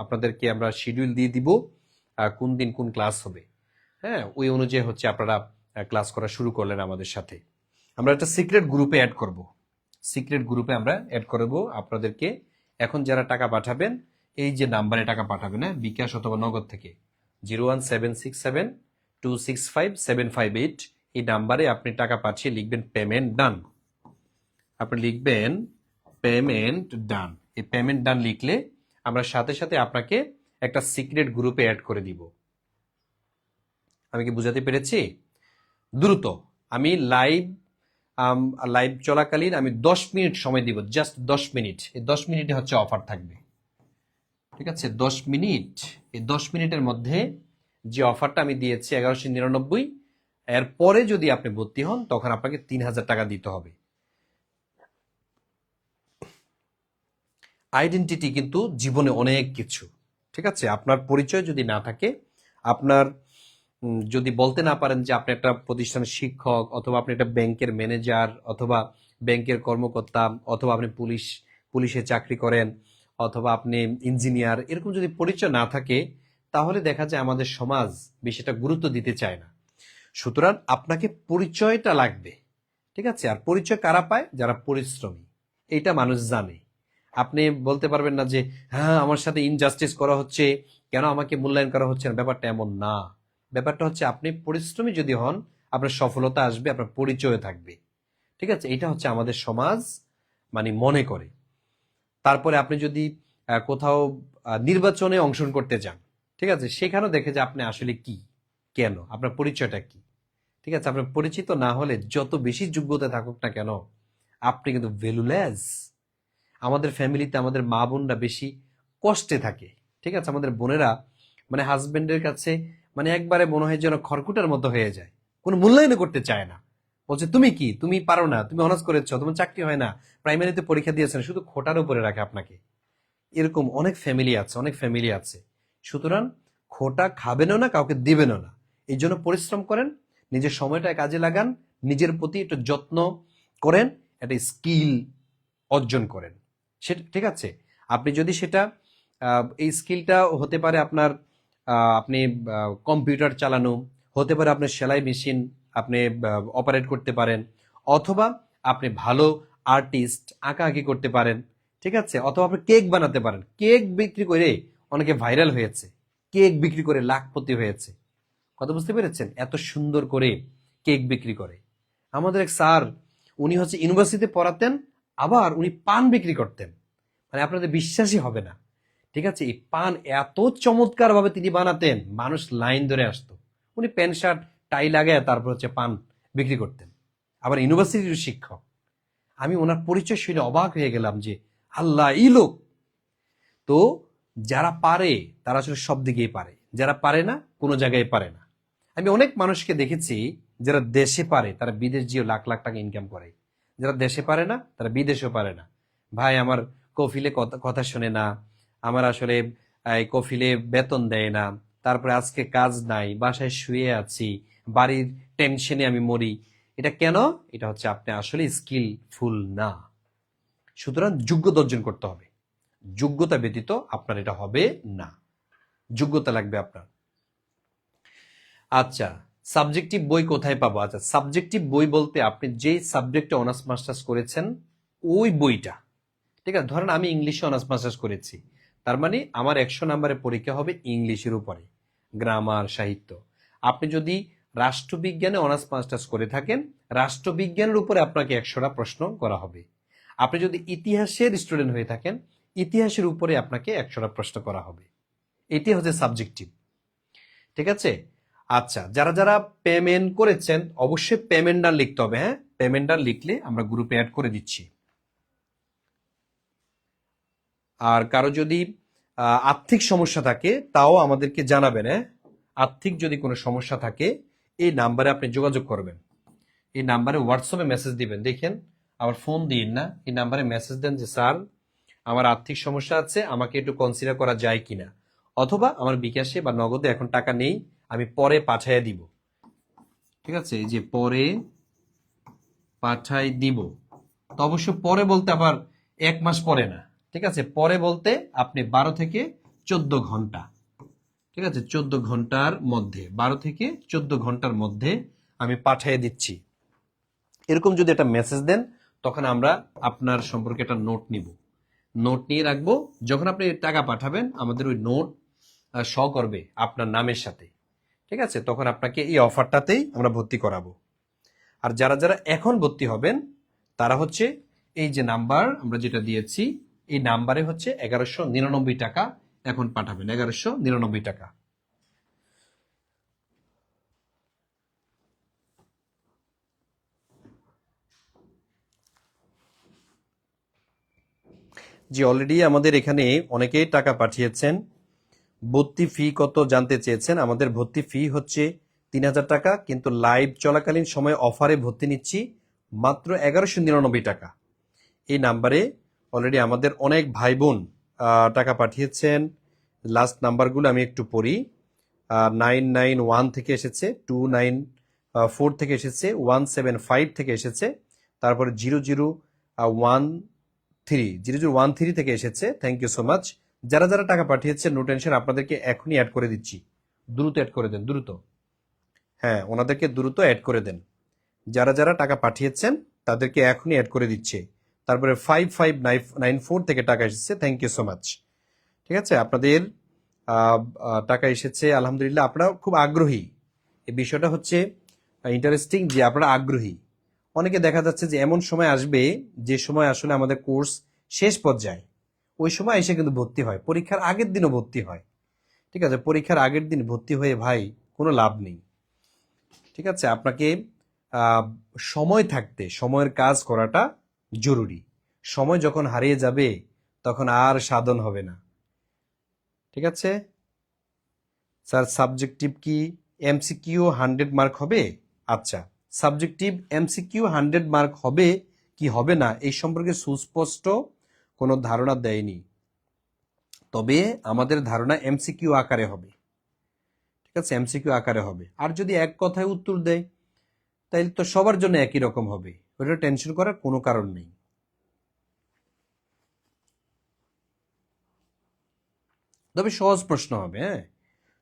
আপনাদেরকে আমরা শিডিউল দিয়ে দিব, কোন দিন কোন ক্লাস হবে। হ্যাঁ, ওই অনুযায়ী হচ্ছে আপনারা ক্লাস করা শুরু করলেন আমাদের সাথে। আমরা একটা সিক্রেট গ্রুপে অ্যাড করব। সিক্রেট গ্রুপে আমরা অ্যাড করব আপনাদেরকে। এখন যারা টাকা পাঠাবেন, এই যে নাম্বারে টাকা পাঠাবেন, হ্যাঁ, বিকাশ অথবা নগদ থেকে 01767265758, এই নাম্বারে আপনি টাকা পাঠিয়ে লিখবেন পেমেন্ট ডান। আপনি লিখবেন পেমেন্ট ডান। এই পেমেন্ট ডান লিখলে আমরা সাথে সাথে আপনাকে একটা সিক্রেট গ্রুপে অ্যাড করে দিব। আমি কি বুঝাতে পেরেছি? দ্রুত আমি লাইভ চলাকালীন আমি 10 মিনিট সময় দিব, জাস্ট 10 মিনিট। এই 10 মিনিটে হচ্ছে অফার থাকবে, ঠিক আছে? 10 মিনিট। এই 10 মিনিটের মধ্যে যে অফারটা আমি দিয়েছি 1199, এর পরে যদি আপনি ভর্তি হন তখন আপনাকে 3000 টাকা দিতে হবে। আইডেন্টিটি কিন্তু জীবনে অনেক কিছু, ঠিক আছে? আপনার পরিচয় যদি না থাকে, আপনার যদি বলতে না পারেন যে আপনি একটা প্রতিষ্ঠানের শিক্ষক, অথবা আপনি একটা ব্যাংকের ম্যানেজার, অথবা ব্যাংকের কর্মকর্তা, অথবা আপনি পুলিশে চাকরি করেন, অথবা আপনি ইঞ্জিনিয়ার, এরকম যদি পরিচয় না থাকে, তাহলে দেখা যায় আমাদের সমাজ বেশি একটা গুরুত্ব দিতে চায় না। সুতরাং আপনাকে পরিচয়টা লাগবে, ঠিক আছে? আর পরিচয় কারা পায়? যারা পরিশ্রমী। এইটা মানুষ জানে। আপনি বলতে পারবেন না যে হ্যাঁ আমার সাথে ইনজাস্টিস করা হচ্ছে, কেন আমাকে মূল্যায়ন করা হচ্ছে না। ব্যাপারটা এমন না। ব্যাপারটা হচ্ছে আপনি পরিশ্রমী যদি হন, আপনার সফলতা আসবে, আপনার পরিচয় থাকবে, ঠিক আছে? এটা হচ্ছে আমাদের সমাজ মানে মনে করে। তারপরে আপনি যদি কোথাও নির্বাচনে অংশগ্রহণ করতে যান, ঠিক আছে, সেখানেও দেখে যে আপনি আসলে কি, কেন, আপনার পরিচয়টা কি, ঠিক আছে? আপনার পরিচিত না হলে যত বেশি যোগ্যতা থাকুক না কেন, আপনি কিন্তু ভ্যালুলেস। আমাদের ফ্যামিলিতে আমাদের মা বোনরা বেশি কষ্টে থাকে, ঠিক আছে? আমাদের বোনেরা মানে হাজবেন্ডের কাছে মানে একবারে মনে হয় যেন খড়কুটার মতো হয়ে যায়, কোনো মূল্যায়ন করতে চায় না। বলছে তুমি কি, তুমি পারো না, তুমি অনার্স করেছো, তোমার চাকরি হয় না, প্রাইমারিতে পরীক্ষা দিয়েছেন, শুধু খোটার উপরে রাখে আপনাকে। এরকম অনেক ফ্যামিলি আছে, অনেক ফ্যামিলি আছে। সুতরাং খোটা খাবেনও না, কাউকে দিবেনও না। এই জন্য পরিশ্রম করেন, নিজের সময়টা কাজে লাগান, নিজের প্রতি একটু যত্ন করেন, একটা স্কিল অর্জন করেন, সেটা ঠিক আছে? আপনি যদি সেটা এই স্কিলটা হতে পারে আপনার আপনি কম্পিউটার চালানো, হতে পারে আপনার সেলাই মেশিন আপনি অপারেট করতে পারেন, অথবা আপনি ভালো আর্টিস্ট, আঁকাআঁকি করতে পারেন, ঠিক আছে? অথবা আপনি কেক বানাতে পারেন। কেক বিক্রি করে অনেকে ভাইরাল হয়েছে, কেক বিক্রি করে লাখপতি হয়েছে। কথা বুঝতে পেরেছেন? এত সুন্দর করে কেক বিক্রি করে। আমাদের এক স্যার, উনি হচ্ছে ইউনিভার্সিটিতে পড়াতেন, আবার উনি পান বিক্রি করতেন। মানে আপনাদের বিশ্বাসই হবে না, ঠিক আছে? এই পান এত চমৎকার ভাবে তিনি বানাতেন, মানুষ লাইন ধরে আসতো। উনি প্যান্ট শার্ট টাই লাগায় তারপর হচ্ছে পান বিক্রি করতেন, আবার ইউনিভার্সিটির শিক্ষক। আমি ওনার পরিচয় শুনে অবাক হয়ে গেলাম যে আল্লাহ, এই লোক তো। যারা পারে তারা আসলে সব দিকেই পারে, যারা পারে না কোনো জায়গায় পারে না। আমি অনেক মানুষকে দেখেছি যারা দেশে পারে তারা বিদেশ গিয়ে লাখ লাখ টাকা ইনকাম করে, যারা দেশে পারে না তারা বিদেশেও পারে না। ভাই আমার কফিলে কথা কথা শোনে না, আমার আসলে এই কফিলে বেতন দেয় না, তারপরে আজকে কাজ নাই, বাসায় শুয়ে আছি, বাড়ির টেনশনে আমি মরি। এটা কেন? এটা হচ্ছে আপনি আসলে স্কিলফুল না। সুতরাং যোগ্যতা অর্জন করতে হবে। যোগ্যতা ব্যতীত আপনার এটা হবে না। যোগ্যতা লাগবে আপনার। আচ্ছা, সাবজেক্টিভ বই কোথায় পাবো? আচ্ছা, সাবজেক্টিভ বই বলতে আপনি যেই সাবজেক্টে অনার্স মাস্টার্স করেছেন ওই বইটা, ঠিক আছে? ধরেন আমি ইংলিশে অনার্স মাস্টার্স করেছি, তার মানে আমার 100 নম্বরের পরীক্ষা হবে ইংলিশের উপরে, গ্রামার, সাহিত্য। আপনি যদি রাষ্ট্রবিজ্ঞানে অনার্স মাস্টার্স করে থাকেন, রাষ্ট্রবিজ্ঞানের উপরে আপনাকে 100টা প্রশ্ন করা হবে। আপনি যদি ইতিহাসের স্টুডেন্ট হয়ে থাকেন, ইতিহাসের উপরে আপনাকে 100টা প্রশ্ন করা হবে। এটি হচ্ছে সাবজেক্টিভ, ঠিক আছে? আচ্ছা, যারা যারা পেমেন্ট করেছেন অবশ্যই পেমেন্ট ডান লিখতে হবে, হ্যাঁ? পেমেন্টটা লিখলে আমরা গ্রুপে অ্যাড করে দিচ্ছি। আর কারো যদি আর্থিক সমস্যা থাকে তাও আমাদেরকে জানাবেন। হ্যাঁ, আর্থিক যদি কোনো সমস্যা থাকে এই নাম্বারে আপনি যোগাযোগ করবেন। এই নাম্বারে হোয়াটসঅ্যাপে মেসেজ দিবেন। দেখেন, আবার ফোন দিন না, এই নাম্বারে মেসেজ দেন যে স্যার আমার আর্থিক সমস্যা আছে, আমাকে একটু কনসিডার করা যায় কিনা, অথবা আমার বিকাশে বা নগদে এখন টাকা নেই, আমি পরে পাঠাইয়া দিব। ঠিক আছে, এই যে পরে পাঠাই দিব, তো অবশ্য পরে বলতে আবার 1 মাস পরে না। ঠিক আছে, পরে বলতে আপনি 12 থেকে 14 ঘন্টা, ঠিক আছে, 14 ঘন্টার মধ্যে, 12 থেকে 14 ঘন্টার মধ্যে আমি পাঠিয়ে দিচ্ছি, এরকম যদি একটা মেসেজ দেন তখন আমরা আপনার সম্পর্কে একটা নোট নিব, নোট নিয়ে রাখবো। যখন আপনি টাকা পাঠাবেন আমাদের ওই নোট শো করবে আপনার নামের সাথে। ঠিক আছে, তখন আপনাকে এই অফারটাতেই আমরা ভর্তি করাবো। আর যারা যারা এখন ভর্তি হবেন তারা হচ্ছে এই যে নাম্বার আমরা যেটা দিয়েছি, এই নাম্বারে হচ্ছে 1199 টাকা এখন পাঠাবেন, 1199 টাকা। জি, অলরেডি আমাদের এখানে অনেকেই টাকা পাঠিয়েছেন। ভর্তি ফি কত জানতে চেয়েছেন। আমাদের ভর্তি ফি হচ্ছে 3000 টাকা, কিন্তু লাইভ চলাকালীন সময় অফারে ভর্তি নিচ্ছি মাত্র 1199 টাকা। এই নাম্বারে অলরেডি আমাদের অনেক ভাই বোন টাকা পাঠিয়েছেন। লাস্ট নাম্বারগুলো আমি একটু পড়ি। 991 থেকে এসেছে, 294 থেকে এসেছে, 175 থেকে এসেছে, তারপরে 0013 থেকে এসেছে। Thank you so much. যারা যারা টাকা পাঠিয়েছেন নো টেনশন, আপনাদেরকে এখনই অ্যাড করে দিচ্ছি। দ্রুত অ্যাড করে দেন, দ্রুত। হ্যাঁ, ওনাদেরকে দ্রুত অ্যাড করে দেন। যারা যারা টাকা পাঠিয়েছেন তাদেরকে এখনই অ্যাড করে দিচ্ছে। তারপরে 5594 থেকে টাকা এসেছে, থ্যাংক ইউ সো মাচ। ঠিক আছে, আপনাদের টাকা এসেছে আলহামদুলিল্লাহ। আপনারা খুব আগ্রহী, এই বিষয়টা হচ্ছে ইন্টারেস্টিং যে আপনারা আগ্রহী। অনেকে দেখা যাচ্ছে যে এমন সময় আসবে যে সময় আসলে আমাদের কোর্স শেষ পর্যায়ে, ওই সময় এসে কিন্তু ভর্তি হয়, পরীক্ষার আগের দিনও ভর্তি হয়। ঠিক আছে, পরীক্ষার আগের দিন ভর্তি হয়ে ভাই কোনো লাভ নেই। ঠিক আছে, আপনাকে সময় থাকতে সময়ের কাজ করাটা জরুরি। সময় যখন হারিয়ে যাবে তখন আর সাধন হবে না। ঠিক আছে স্যার, সাবজেক্টিভ কি এমসিকিউ 100 মার্ক হবে? আচ্ছা, সাবজেক্টিভ এমসিকিউ 100 মার্ক হবে কি হবে না এই সম্পর্কে সুস্পষ্ট কোনো ধারণা দেয়নি, তবে আমাদের ধারণা এমসিকিউ আকারে হবে। ঠিক আছে, এমসিকিউ আকারে হবে। আর যদি এক কথায় উত্তর দেয় তাইলে তো সবার জন্য একই রকম হবে, ওটা টেনশন করার কোনো কারণ নেই। তবে সহজ প্রশ্ন হবে। হ্যাঁ,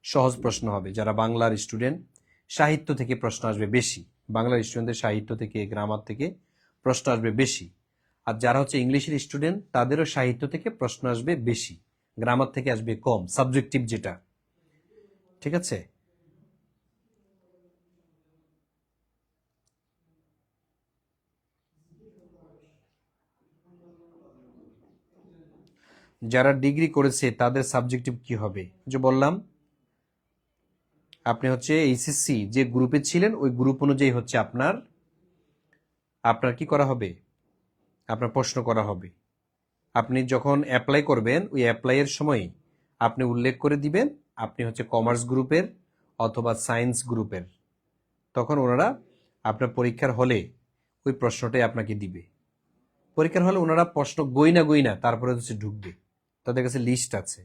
সহজ প্রশ্ন হবে। যারা বাংলার স্টুডেন্ট, সাহিত্য থেকে প্রশ্ন আসবে বেশি। বাংলার স্টুডেন্টদের সাহিত্য থেকে, গ্রামার থেকে প্রশ্ন আসবে বেশি। আর যারা হচ্ছে ইংলিশের স্টুডেন্ট তাদেরও সাহিত্য থেকে প্রশ্ন আসবে বেশি, গ্রামার থেকে আসবে কম, সাবজেক্টিভ যেটা। ঠিক আছে, যারা ডিগ্রি করেছে তাদের সাবজেক্টিভ কি হবে? যে বললাম, আপনি হচ্ছে এইচএসসি যে গ্রুপে ছিলেন ওই গ্রুপ অনুযায়ী হচ্ছে আপনার আপনার কি করা হবে, আপনার প্রশ্ন করা হবে। আপনি যখন অ্যাপ্লাই করবেন ওই অ্যাপ্লাইয়ের সময় আপনি উল্লেখ করে দিবেন আপনি হচ্ছে কমার্স গ্রুপের অথবা সায়েন্স গ্রুপের। তখন ওনারা আপনার পরীক্ষার হলে ওই প্রশ্নটাই আপনাকে দিবে। পরীক্ষার হলে ওনারা প্রশ্ন গইনা গইনা তারপরে হচ্ছে ঢুকবে, তাদের কাছে লিস্ট আছে।